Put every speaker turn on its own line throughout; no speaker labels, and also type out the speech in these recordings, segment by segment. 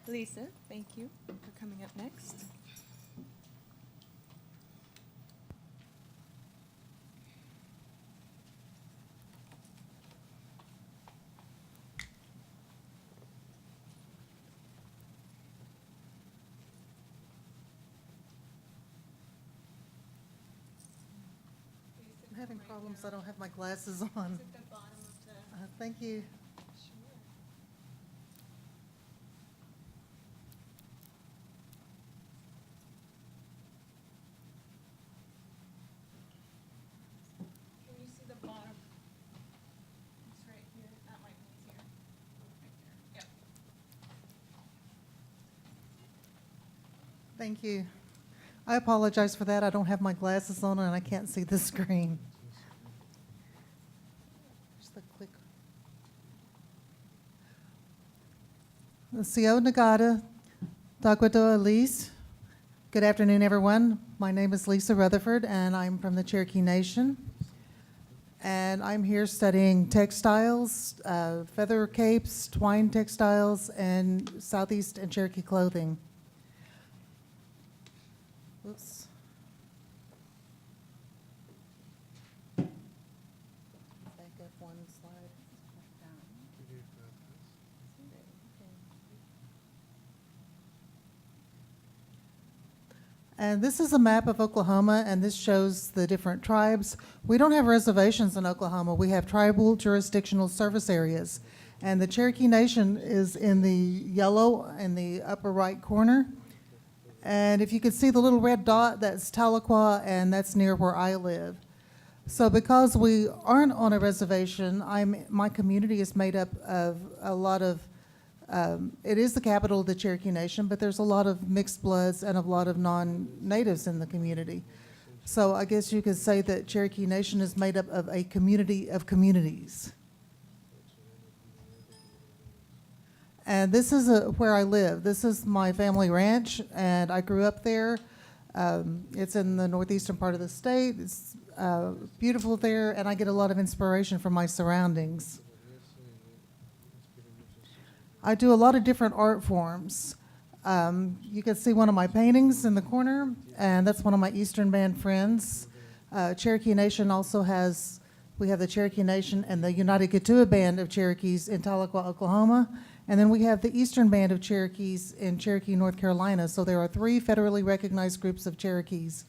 Lisa, thank you for coming up next.
I'm having problems. I don't have my glasses on.
It's at the bottom of the.
Thank you.
Sure. Can you see the bottom? It's right here. That might be easier. Right there. Yep.
Thank you. I apologize for that. I don't have my glasses on and I can't see the screen. Just the click. Sio Nagata, Taquito Elise. Good afternoon, everyone. My name is Lisa Rutherford, and I'm from the Cherokee Nation. And I'm here studying textiles, feather capes, twine textiles, and Southeast and Cherokee clothing. Oops. Back up one slide. And this is a map of Oklahoma, and this shows the different tribes. We don't have reservations in Oklahoma. We have tribal jurisdictional service areas. And the Cherokee Nation is in the yellow in the upper right corner. And if you could see the little red dot, that's Tahlequah, and that's near where I live. So because we aren't on a reservation, my community is made up of a lot of, it is the capital of the Cherokee Nation, but there's a lot of mixed bloods and a lot of non-natives in the community. So I guess you could say that Cherokee Nation is made up of a community of communities. And this is where I live. This is my family ranch, and I grew up there. It's in the northeastern part of the state. It's beautiful there, and I get a lot of inspiration from my surroundings. I do a lot of different art forms. You can see one of my paintings in the corner, and that's one of my Eastern Band friends. Cherokee Nation also has, we have the Cherokee Nation and the United Kituah Band of Cherokees in Tahlequah, Oklahoma. And then we have the Eastern Band of Cherokees in Cherokee, North Carolina. So there are 3 federally recognized groups of Cherokees.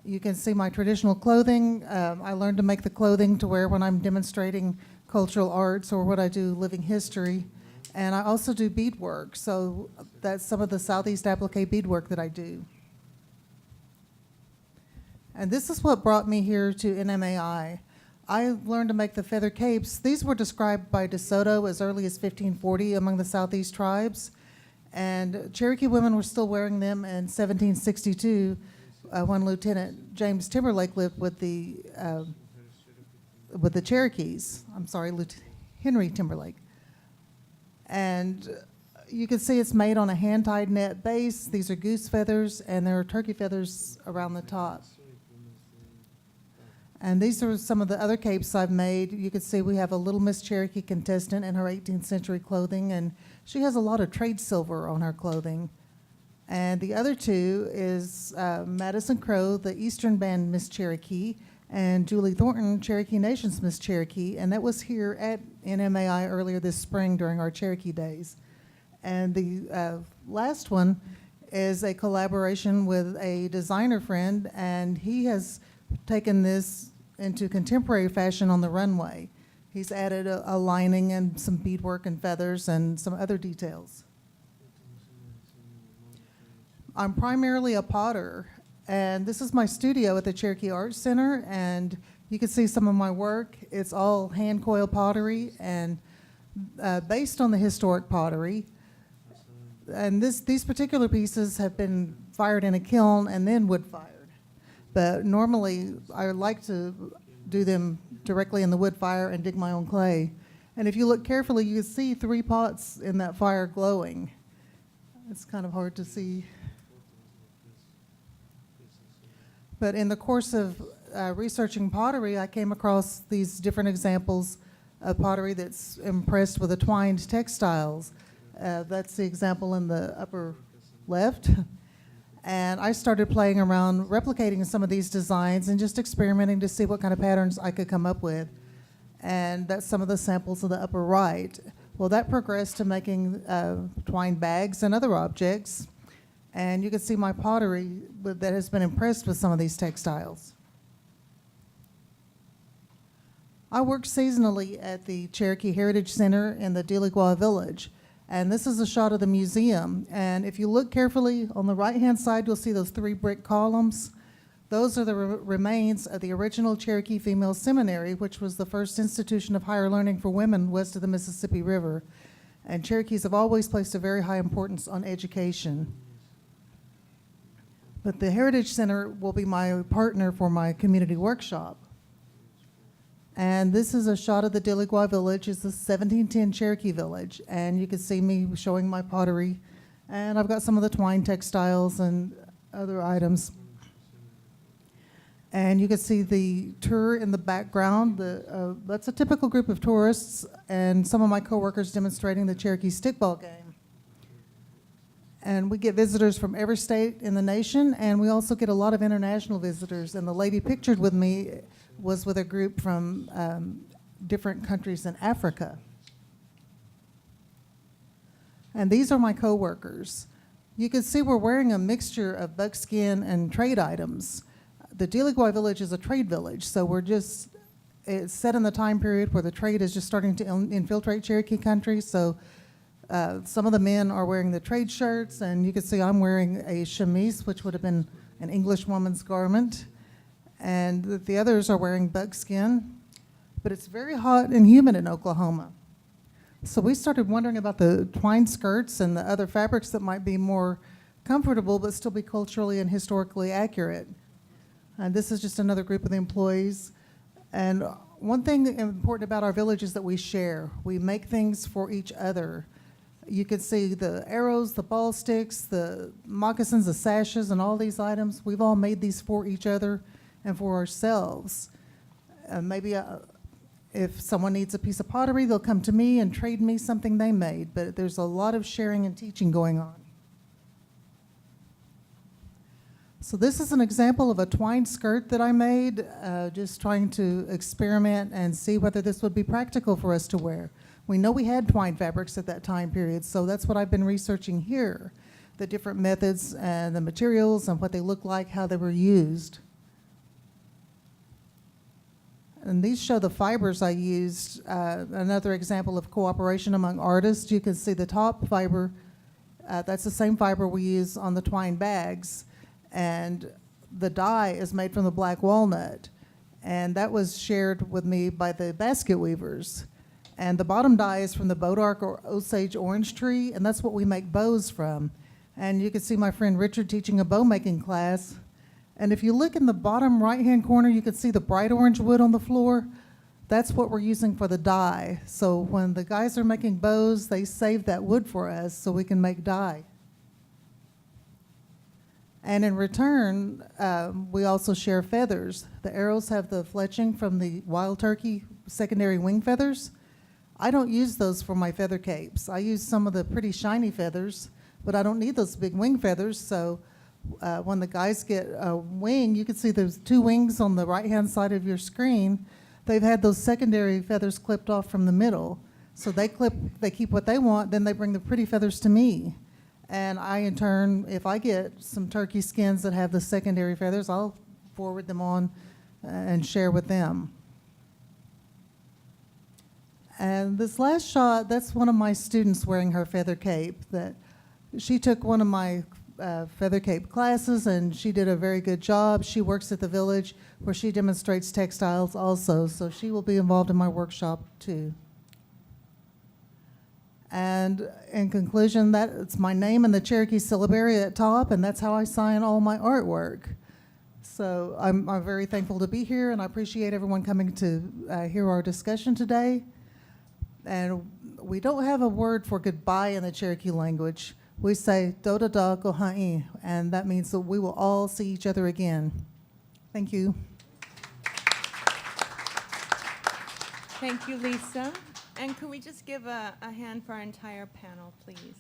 You can see my traditional clothing. I learned to make the clothing to wear when I'm demonstrating cultural arts or what I do living history. And I also do beadwork. So that's some of the Southeast applique beadwork that I do. And this is what brought me here to NMAI. I learned to make the feather capes. These were described by DeSoto as early as 1540 among the Southeast tribes. And Cherokee women were still wearing them in 1762 when Lieutenant James Timberlake lived with the Cherokees. I'm sorry, Lieutenant Henry Timberlake. And you can see it's made on a hand-tied net base. These are goose feathers, and there are turkey feathers around the top. And these are some of the other capes I've made. You can see we have a Little Miss Cherokee contestant in her 18th century clothing, and she has a lot of trade silver on her clothing. And the other 2 is Madison Crowe, the Eastern Band Miss Cherokee, and Julie Thornton, Cherokee Nation's Miss Cherokee, and that was here at NMAI earlier this spring during our Cherokee Days. And the last one is a collaboration with a designer friend, and he has taken this into contemporary fashion on the runway. He's added a lining and some beadwork and feathers and some other details. I'm primarily a potter, and this is my studio at the Cherokee Arts Center, and you can see some of my work. It's all hand coil pottery and based on the historic pottery. And these particular pieces have been fired in a kiln and then wood fired. But normally, I like to do them directly in the wood fire and dig my own clay. And if you look carefully, you can see 3 pots in that fire glowing. It's kind of hard to see. But in the course of researching pottery, I came across these different examples of pottery that's impressed with the twined textiles. That's the example in the upper left. And I started playing around, replicating some of these designs and just experimenting to see what kind of patterns I could come up with. And that's some of the samples of the upper right. Well, that progressed to making twine bags and other objects. And you can see my pottery that has been impressed with some of these textiles. I work seasonally at the Cherokee Heritage Center in the Deligua Village. And this is a shot of the museum. And if you look carefully on the right-hand side, you'll see those 3 brick columns. Those are the remains of the original Cherokee Female Seminary, which was the first institution of higher learning for women west of the Mississippi River. And Cherokees have always placed a very high importance on education. But the Heritage Center will be my partner for my community workshop. And this is a shot of the Deligua Village. It's the 1710 Cherokee Village. And you can see me showing my pottery. And I've got some of the twine textiles and other items. And you can see the tour in the background. That's a typical group of tourists and some of my coworkers demonstrating the Cherokee stickball game. And we get visitors from every state in the nation, and we also get a lot of international visitors. And the lady pictured with me was with a group from different countries in Africa. And these are my coworkers. You can see we're wearing a mixture of buckskin and trade items. The Deligua Village is a trade village, so it's set in the time period where the trade is just starting to infiltrate Cherokee country. So some of the men are wearing the trade shirts, and you can see I'm wearing a chemise, which would have been an English woman's garment. And the others are wearing buckskin. But it's very hot and humid in Oklahoma. So we started wondering about the twine skirts and the other fabrics that might be more comfortable but still be culturally and historically accurate. And this is just another group of the employees. And one thing important about our village is that we share. We make things for each other. You can see the arrows, the ball sticks, the moccasins, the sashes, and all these items. We've all made these for each other and for ourselves. Maybe if someone needs a piece of pottery, they'll come to me and trade me something they made. But there's a lot of sharing and teaching going on. So this is an example of a twine skirt that I made, just trying to experiment and see whether this would be practical for us to wear. We know we had twine fabrics at that time period, so that's what I've been researching here, the different methods and the materials and what they look like, how they were used. And these show the fibers I used, another example of cooperation among artists. You can see the top fiber, that's the same fiber we use on the twine bags. And the dye is made from the black walnut. And that was shared with me by the basket weavers. And the bottom dye is from the bodark or Osage orange tree, and that's what we make bows from. And you can see my friend Richard teaching a bow making class. And if you look in the bottom right-hand corner, you can see the bright orange wood on the floor. That's what we're using for the dye. So when the guys are making bows, they save that wood for us so we can make dye. And in return, we also share feathers. The arrows have the fletching from the wild turkey secondary wing feathers. I don't use those for my feather capes. I use some of the pretty shiny feathers, but I don't need those big wing feathers. So when the guys get a wing, you can see there's 2 wings on the right-hand side of your screen. They've had those secondary feathers clipped off from the middle. So they keep what they want, then they bring the pretty feathers to me. And I, in turn, if I get some turkey skins that have the secondary feathers, I'll forward them on and share with them. And this last shot, that's one of my students wearing her feather cape. That she took one of my feather cape classes, and she did a very good job. She works at the village where she demonstrates textiles also, so she will be involved in my workshop too. And in conclusion, that's my name and the Cherokee syllabary at top, and that's how I sign all my artwork. So I'm very thankful to be here, and I appreciate everyone coming to hear our discussion today. And we don't have a word for goodbye in the Cherokee language. We say "Doda da goha'i," and that means that we will all see each other again. Thank you.
Thank you, Lisa.
And could we just give a hand for our entire panel, please?